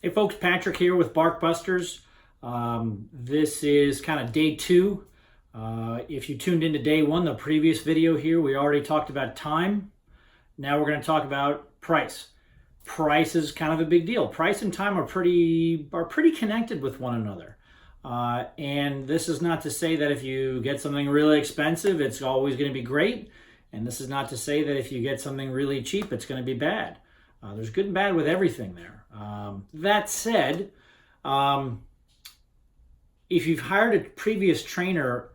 Hey folks, Patrick here with Barkbusters. This is kind of day two. If you tuned into day one, the previous video here, we already talked about time. Now we're going to talk about price. Price is kind of a big deal. Price and time are pretty connected with one another. And this is not to say that if you get something really expensive, it's always going to be great. And this is not to say that if you get something really cheap, it's going to be bad. There's good and bad with everything there. That said, if you've hired a previous trainer,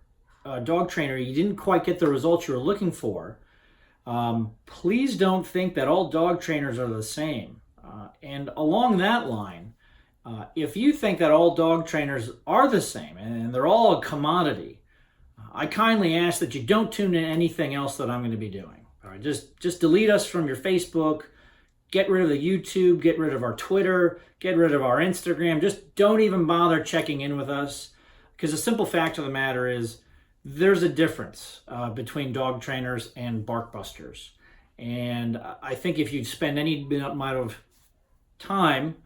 dog trainer, you didn't quite get the results you were looking for, please don't think that all dog trainers are the same. And along that line, if you think that all dog trainers are the same and they're all a commodity, I kindly ask that you don't tune in anything else that I'm going to be doing. All right, just delete us from your Facebook. Get rid of the YouTube, get rid of our Twitter, get rid of our Instagram. Just don't even bother checking in with us, because the simple fact of the matter is there's a difference between dog trainers and Barkbusters. And I think if you spend any amount of time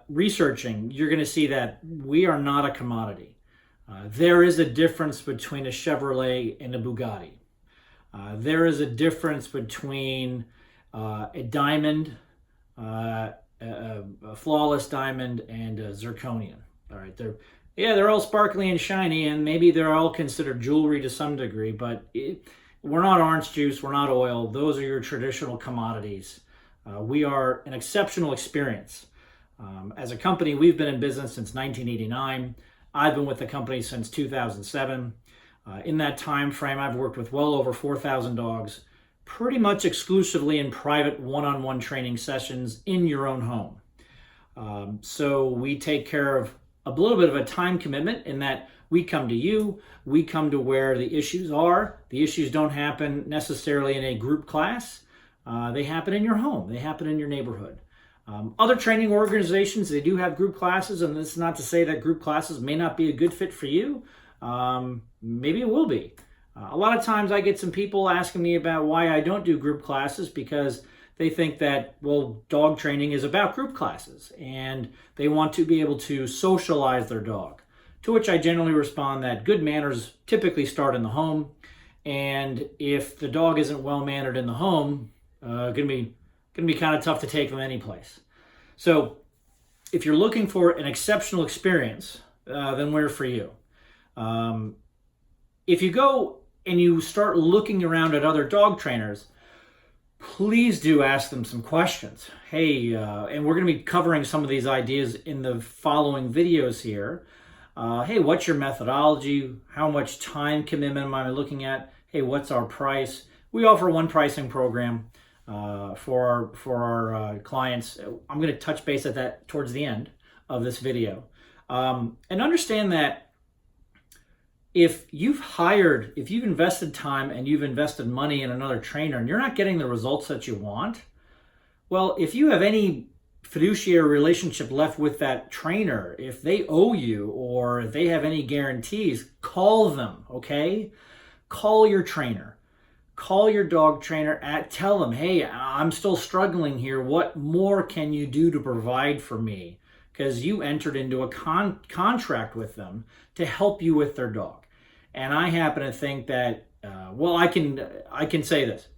researching, you're going to see that we are not a commodity. There is a difference between a Chevrolet and a Bugatti. There is a difference between a diamond, a flawless diamond, and a zirconian. All right, they're all sparkly and shiny, and maybe they're all considered jewelry to some degree, but we're not orange juice, we're not oil. Those are your traditional commodities. We are an exceptional experience. As a company, we've been in business since 1989. I've been with the company since 2007. In that time frame, I've worked with well over 4,000 dogs, pretty much exclusively in private one-on-one training sessions in your own home. So we take care of a little bit of a time commitment in that we come to you, we come to where the issues are. The issues don't happen necessarily in a group class. They happen in your home. They happen in your neighborhood. Other training organizations, they do have group classes, and this is not to say that group classes may not be a good fit for you. Maybe it will be. A lot of times I get some people asking me about why I don't do group classes, because they think that, well, dog training is about group classes and they want to be able to socialize their dog. To which I generally respond that good manners typically start in the home, and if the dog isn't well mannered in the home, gonna be kind of tough to take them any place. So if you're looking for an exceptional experience, then we're for you. If you go and you start looking around at other dog trainers, please do ask them some questions. Hey, and we're going to be covering some of these ideas in the following videos here. Hey, what's your methodology? How much time commitment am I looking at? Hey, what's our price? We offer one pricing program for our clients. I'm going to touch base at that towards the end of this video. And understand that if you've invested time and you've invested money in another trainer and you're not getting the results that you want, well, if you have any fiduciary relationship left with that trainer, if they owe you or if they have any guarantees, call them, okay? Call your trainer. Call your dog trainer. Tell them, hey, I'm still struggling here. What more can you do to provide for me? Because you entered into a contract with them to help you with their dog. And I happen to think that, I can say this.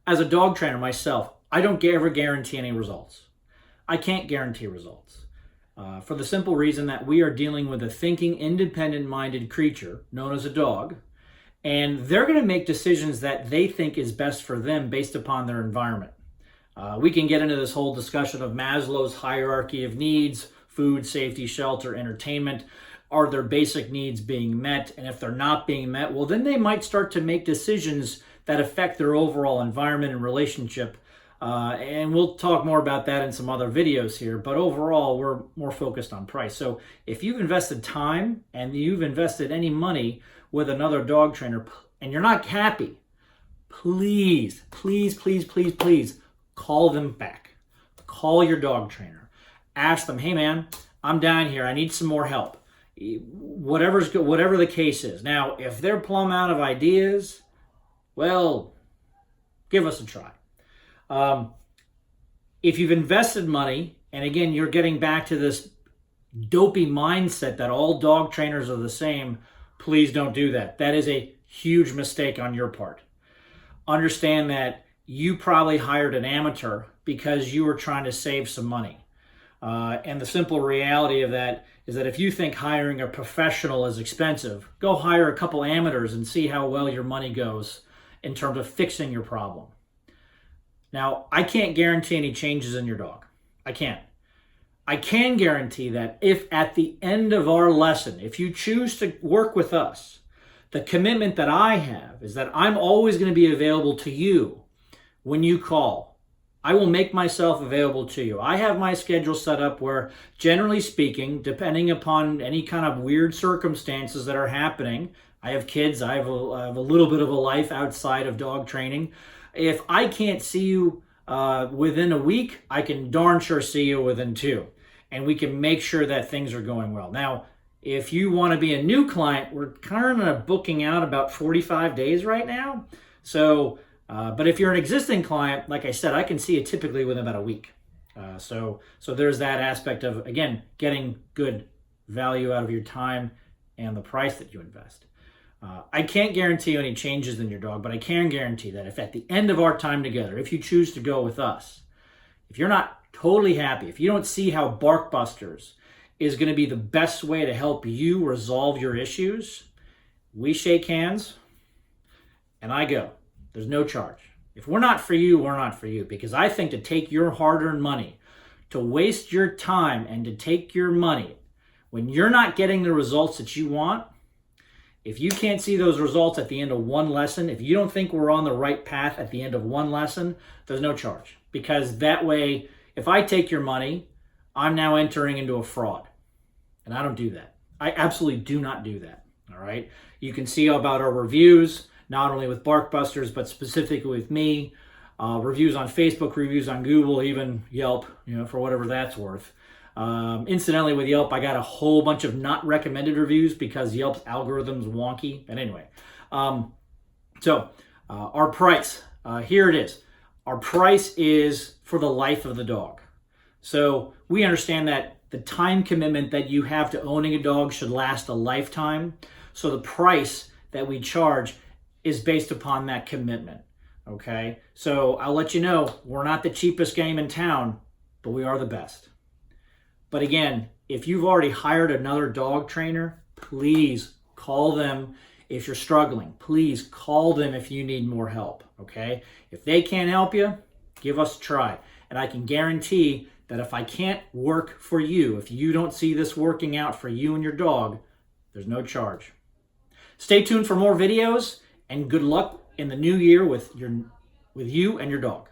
As a dog trainer myself, I don't ever guarantee any results. I can't guarantee results. For the simple reason that we are dealing with a thinking, independent-minded creature known as a dog, and they're going to make decisions that they think is best for them based upon their environment. We can get into this whole discussion of Maslow's hierarchy of needs: food, safety, shelter, entertainment. Are their basic needs being met? And if they're not being met, well, then they might start to make decisions that affect their overall environment and relationship. And we'll talk more about that in some other videos here. But overall, we're more focused on price. So if you've invested time and you've invested any money with another dog trainer and you're not happy, please call them back. Call your dog trainer. Ask them, hey man, I'm down here. I need some more help. Whatever the case is. Now, if they're plumb out of ideas, well, give us a try. If you've invested money And again, you're getting back to this dopey mindset that all dog trainers are the same. Please don't do that. That is a huge mistake on your part. Understand that you probably hired an amateur because you were trying to save some money. And the simple reality of that is that if you think hiring a professional is expensive, go hire a couple amateurs and see how well your money goes in terms of fixing your problem. Now, I can't guarantee any changes in your dog. I can't. I can guarantee that if at the end of our lesson, if you choose to work with us, the commitment that I have is that I'm always going to be available to you when you call. I will make myself available to you. I have my schedule set up where, generally speaking, depending upon any kind of weird circumstances that are happening, I have kids, I have a little bit of a life outside of dog training. If I can't see you within a week, I can darn sure see you within 2. And we can make sure that things are going well. Now, if you want to be a new client, we're kind of booking out about 45 days right now. So, but if you're an existing client, like I said, I can see you typically within about a week. So there's that aspect of, again, getting good value out of your time and the price that you invest. I can't guarantee you any changes in your dog, but I can guarantee that if at the end of our time together, if you choose to go with us, if you're not totally happy, if you don't see how Barkbusters is going to be the best way to help you resolve your issues, we shake hands and I go. There's no charge. If we're not for you, we're not for you. Because I think to take your hard-earned money, to waste your time and to take your money when you're not getting the results that you want, if you can't see those results at the end of one lesson, if you don't think we're on the right path at the end of one lesson, there's no charge. Because that way, if I take your money, I'm now entering into a fraud. And I don't do that. I absolutely do not do that. All right. You can see about our reviews, not only with Barkbusters, but specifically with me. Reviews on Facebook, reviews on Google, even Yelp, for whatever that's worth. Incidentally, with Yelp, I got a whole bunch of not recommended reviews because Yelp's algorithm's wonky. But anyway, our price, here it is. Our price is for the life of the dog. So we understand that the time commitment that you have to owning a dog should last a lifetime. So the price that we charge is based upon that commitment. Okay? So I'll let you know, we're not the cheapest game in town, but we are the best. But again, if you've already hired another dog trainer, please call them if you're struggling. Please call them if you need more help. Okay? If they can't help you, give us a try. And I can guarantee that if I can't work for you, if you don't see this working out for you and your dog, there's no charge. Stay tuned for more videos, and good luck in the new year with you and your dog.